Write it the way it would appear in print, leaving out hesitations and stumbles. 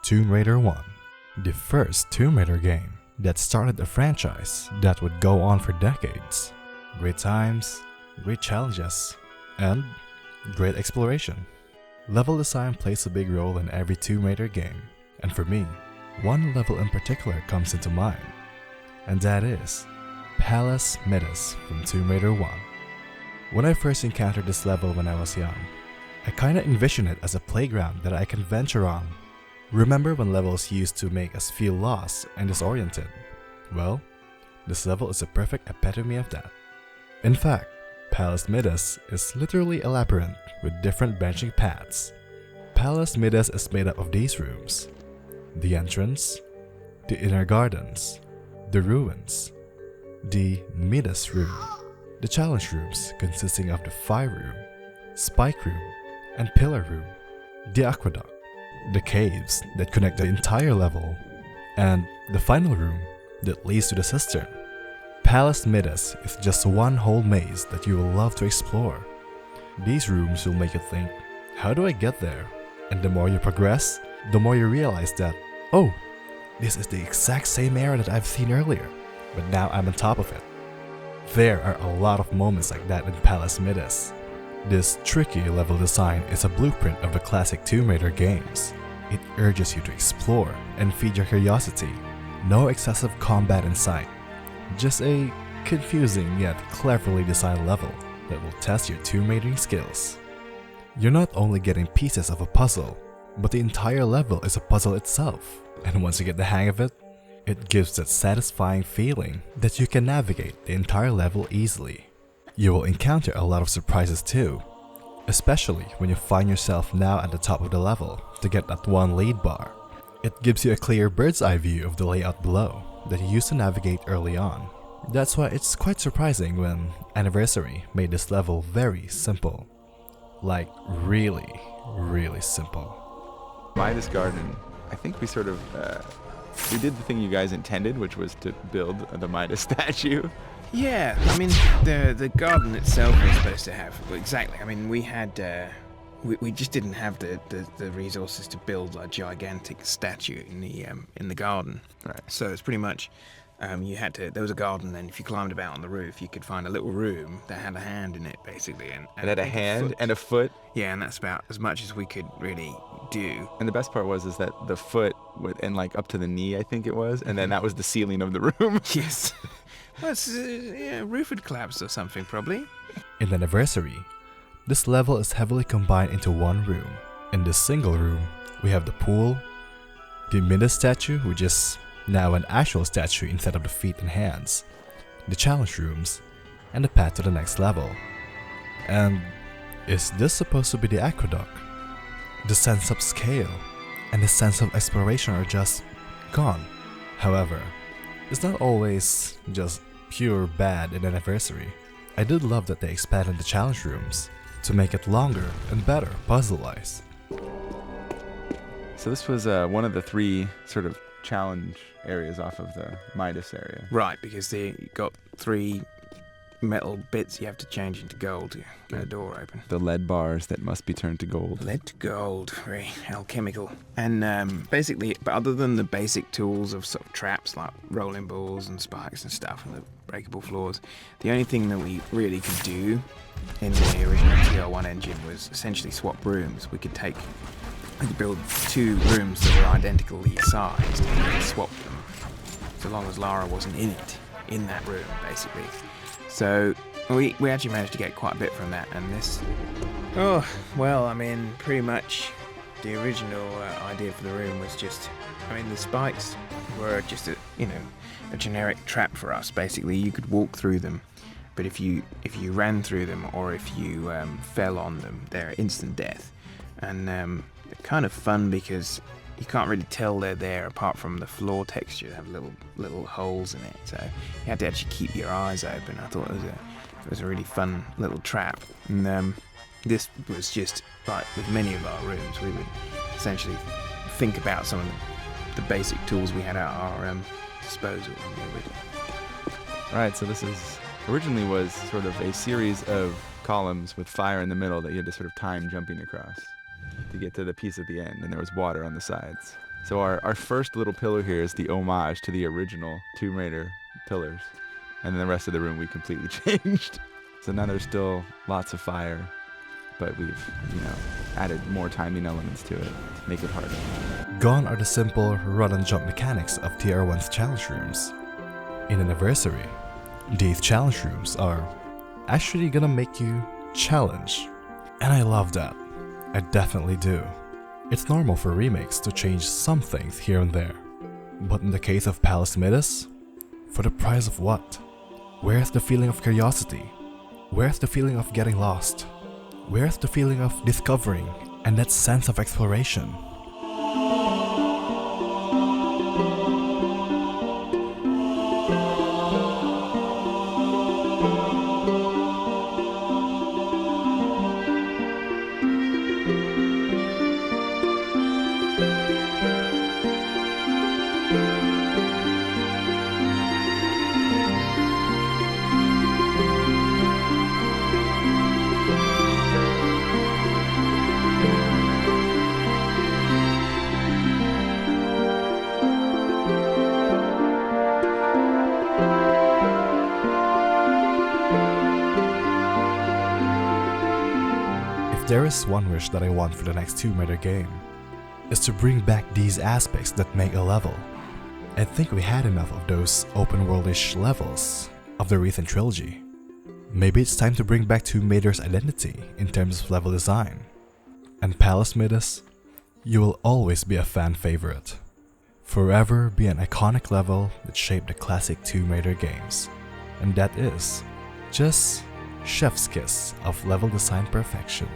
Tomb Raider 1, the first Tomb Raider game that started a franchise that would go on for decades. Great times, great challenges, and great exploration. Level design plays a big role in every Tomb Raider game, and for me, one level in particular comes into mind, and that is Palace Midas from Tomb Raider 1. When I first encountered this level when I was young, I kinda envisioned it as a playground that I can venture on. Remember when levels used to make us feel lost and disoriented? Well, this level is a perfect epitome of that. In fact, Palace Midas is literally a labyrinth with different branching paths. Palace Midas is made up of these rooms: the entrance, the inner gardens, the ruins, the Midas room, the challenge rooms consisting of the fire room, spike room, and pillar room, the aqueduct, the caves that connect the entire level, and the final room that leads to the cistern. Palace Midas is just one whole maze that you will love to explore. These rooms will make you think, how do I get there? And the more you progress, the more you realize that, oh, this is the exact same area that I've seen earlier, but now I'm on top of it. There are a lot of moments like that in Palace Midas. This tricky level design is a blueprint of the classic Tomb Raider games. It urges you to explore and feed your curiosity. No excessive combat in sight. Just a confusing yet cleverly designed level that will test your Tomb Raiding skills. You're not only getting pieces of a puzzle, but the entire level is a puzzle itself. And once you get the hang of it, it gives that satisfying feeling that you can navigate the entire level easily. You will encounter a lot of surprises too, especially when you find yourself now at the top of the level to get that one lead bar. It gives you a clear bird's eye view of the layout below that you used to navigate early on. That's why it's quite surprising when Anniversary made this level very simple. Like really, really simple. Midas Garden, I think we sort of, we did the thing you guys intended, which was to build the Midas statue. Yeah, I mean, the garden itself was supposed to have, well, exactly, I mean, we had, we just didn't have the resources to build a gigantic statue in the garden. Right. So it's pretty much, you had to, there was a garden, and if you climbed about on the roof, you could find a little room that had a hand in it, basically. And It had a hand and a foot. Yeah, and that's about as much as we could really do. And the best part was that the foot would, and like up to the knee, I think it was, and then that was the ceiling of the room. Yes. Well, it's, yeah, roof had collapsed or something, probably. In Anniversary, this level is heavily combined into one room. In this single room, we have the pool, the Midas statue, which is now an actual statue instead of the feet and hands, the challenge rooms, and the path to the next level. And is this supposed to be the aqueduct? The sense of scale and the sense of exploration are just gone. However, it's not always just pure bad in Anniversary. I did love that they expanded the challenge rooms to make it longer and better puzzle-wise. So this was one of the three sort of challenge areas off of the Midas area. Right, because they got 3 metal bits you have to change into gold to get a door open. The lead bars that must be turned to gold. Lead to gold, very alchemical. And basically, but other than the basic tools of sort of traps like rolling balls and spikes and stuff and the breakable floors, the only thing that we really could do in the original TR1 engine was essentially swap rooms. We could build 2 rooms that were identically sized and we could swap them so long as Lara wasn't in that room, basically. So we actually managed to get quite a bit from that, and this, oh, well, I mean, pretty much the original idea for the room was just, I mean, the spikes were just a generic trap for us. Basically, you could walk through them, but if you ran through them or if you fell on them, they're instant death. And they're kind of fun because you can't really tell they're there apart from the floor texture. They have little holes in it, so you had to actually keep your eyes open. I thought it was a really fun little trap. And this was just like with many of our rooms, we would essentially think about some of the basic tools we had at our disposal. Alright, so this originally was sort of a series of columns with fire in the middle that you had to sort of time jumping across to get to the piece at the end, and there was water on the sides. So our first little pillar here is the homage to the original Tomb Raider pillars. And then the rest of the room we completely changed. So now there's still lots of fire, but we've, added more timing elements to it to make it harder. Gone are the simple run and jump mechanics of TR1's challenge rooms. In Anniversary, these challenge rooms are actually gonna make you challenge. And I love that. I definitely do. It's normal for remakes to change some things here and there. But in the case of Palace Midas, for the price of what? Where's the feeling of curiosity? Where's the feeling of getting lost? Where's the feeling of discovering and that sense of exploration? If there is one wish that I want for the next Tomb Raider game, is to bring back these aspects that make a level. I think we had enough of those open world-ish levels of the recent trilogy. Maybe it's time to bring back Tomb Raider's identity in terms of level design. And Palace Midas, you will always be a fan favorite. Forever be an iconic level that shaped the classic Tomb Raider games. And that is just chef's kiss of level design perfection.